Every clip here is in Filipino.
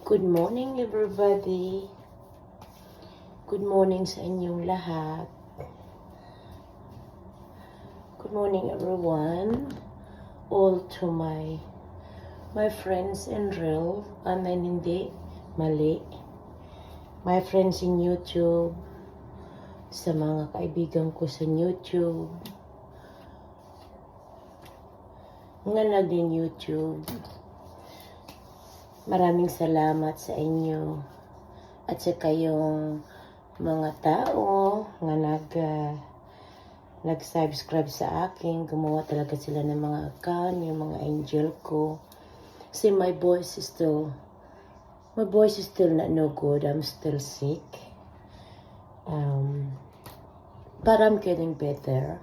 Good morning everybody. Good morning sa inyong lahat. Good morning everyone. All to my friends in real. Hindi. Mali. My friends in YouTube. Sa mga kaibigan ko sa YouTube. Nga na din YouTube. Maraming salamat sa inyo at sa kayong mga tao nga nag-subscribe sa akin. Gumawa talaga sila ng mga account, yung mga angel ko. Kasi my voice is still not no good. I'm still sick. But I'm getting better.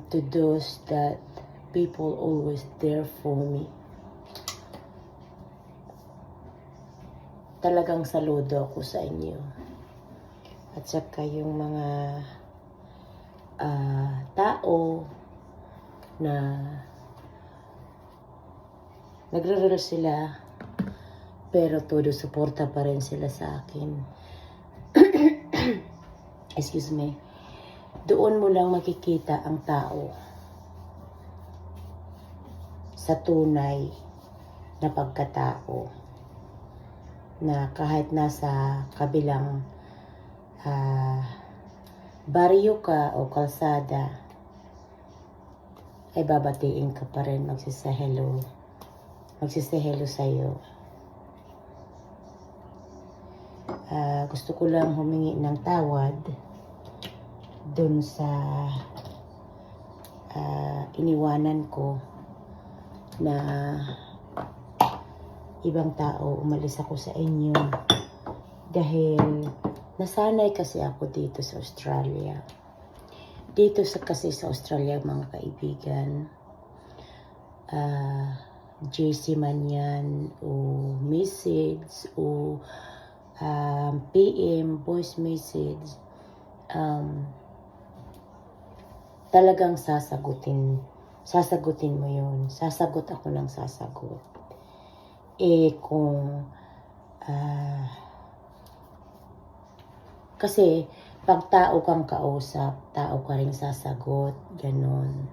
To those that people always there for me. Talagang saludo ako sa inyo. At saka yung mga tao na nagre-reel sila pero todo suporta pa rin sila sa akin. Excuse me. Doon mo lang makikita ang tao sa tunay na pagkatao. Na kahit nasa kabilang baryo ka o kalsada, ay babatiin ka pa rin, magsisahelo sa'yo. Gusto ko lang humingi ng tawad dun sa iniwanan ko na ibang tao. Umalis ako sa inyo dahil nasanay kasi ako dito sa Australia. Kasi sa Australia, mga kaibigan, JC man yan o message o PM, voice message, talagang sasagutin mo yun. Sasagot ako ng sasagot. Kung kasi pag tao kang kausap, tao ka rin sasagot, ganon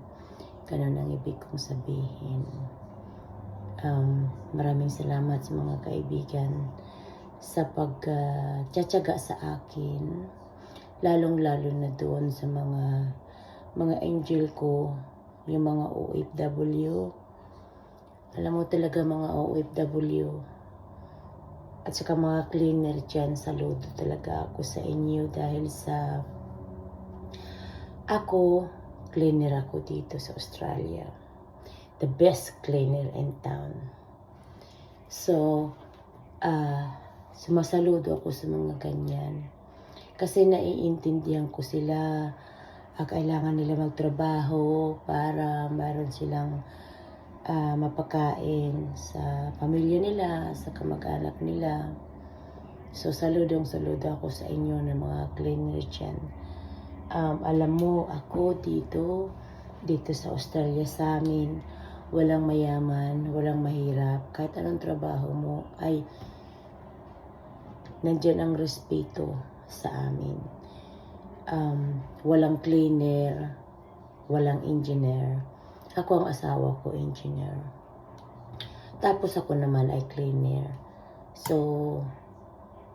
ang ibig kong sabihin. Maraming salamat sa mga kaibigan sa pagtsatsaga sa akin, lalong-lalo na doon sa mga angel ko, yung mga OFW. Alam mo talaga, mga OFW at saka mga cleaner dyan, saludo talaga ako sa inyo dahil sa cleaner ako dito sa Australia. The best cleaner in town. So, sumasaludo ako sa mga ganyan. Kasi naiintindihan ko sila. Kailangan nila magtrabaho para mayroon silang mapakain sa pamilya nila, sa kamag-anak nila. So, saludo ako sa inyo ng mga cleaner dyan. Alam mo, ako dito sa Australia sa amin, walang mayaman, walang mahirap. Kahit anong trabaho mo, ay nandyan ang respeto sa amin. Walang cleaner, walang engineer. Ako ang asawa ko, engineer. Tapos ako naman ay cleaner. So,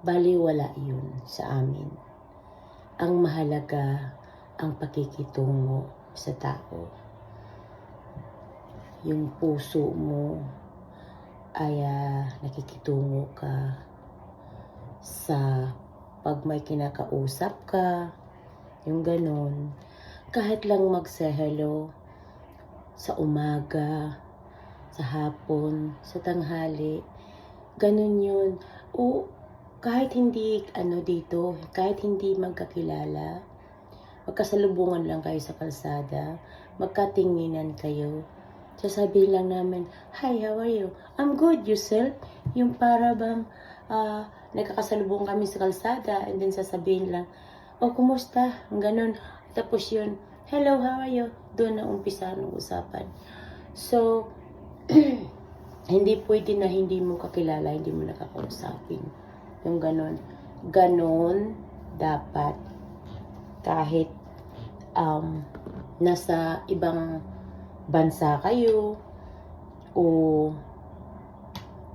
baliwala yun sa amin. Ang mahalaga, ang pakikitungo sa tao. Yung puso mo ay nakikitungo ka sa pag may kinakausap ka, yung ganon. Kahit lang mag-say-hello sa umaga, sa hapon, sa tanghali, ganun yun. O kahit hindi dito, kahit hindi magkakilala, magkasalubungan lang kayo sa kalsada, magkatinginan kayo, sasabihin lang namin, "Hi, how are you? I'm good, yourself?" Yung para bang nagkakasalubong kami sa kalsada, and then sasabihin lang, "Oh, kumusta?" Ganun. Tapos yun, "Hello, how are you?" Doon na umpisa ng usapan. So, Hindi pwede na hindi mo kakilala, hindi mo nakakausapin. Yung ganon. Ganon dapat kahit nasa ibang bansa kayo o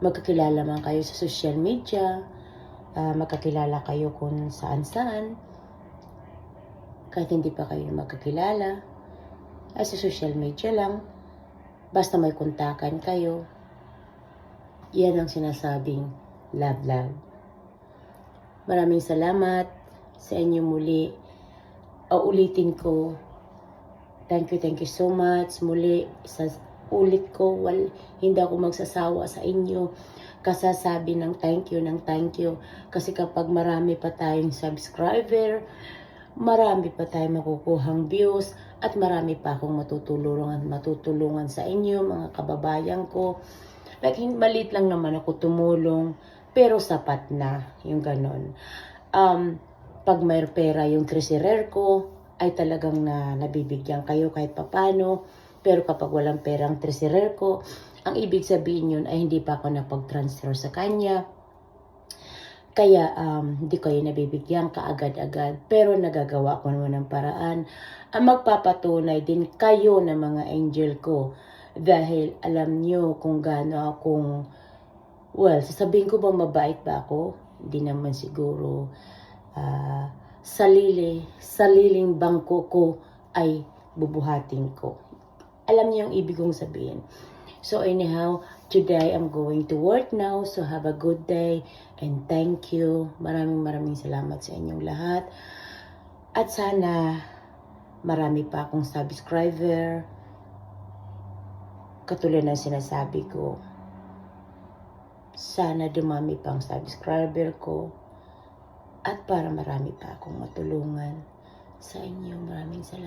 magkakilala man kayo sa social media, magkakilala kayo kung saan-saan, kahit hindi pa kayo magkakilala, ay sa social media lang, basta may kontakan kayo, yan ang sinasabing love. Maraming salamat sa inyo muli. Ulitin ko, thank you so much. Muli, ulit ko, hindi ako magsasawa sa inyo kasasabi ng thank you. Kasi kapag marami pa tayong subscriber, marami pa tayong makukuhang views, at marami pa akong matutulungan sa inyo, mga kababayan ko. Like, maliit lang naman ako tumulong, pero sapat na, yung ganon. Pag may pera yung treasurer ko, ay talagang nabibigyan kayo kahit papano. Pero kapag walang perang treasurer ko, ang ibig sabihin yun ay hindi pa ako napag-transfer sa kanya. Kaya hindi kayo nabibigyan kaagad-agad. Pero nagagawa ko naman ng paraan. Magpapatunay din kayo ng mga angel ko. Dahil alam nyo kung gaano akong, sasabihin ko bang mabait ba ako? Hindi naman siguro. Sariling bangko ko ay bubuhatin ko. Alam niyo yung ibig kong sabihin. So anyhow, today I'm going to work now. So have a good day and thank you. Maraming salamat sa inyong lahat. At sana marami pa akong subscriber. Katulad ng sinasabi ko, sana dumami pang subscriber ko at para marami pa akong matulungan sa inyo. Maraming salamat.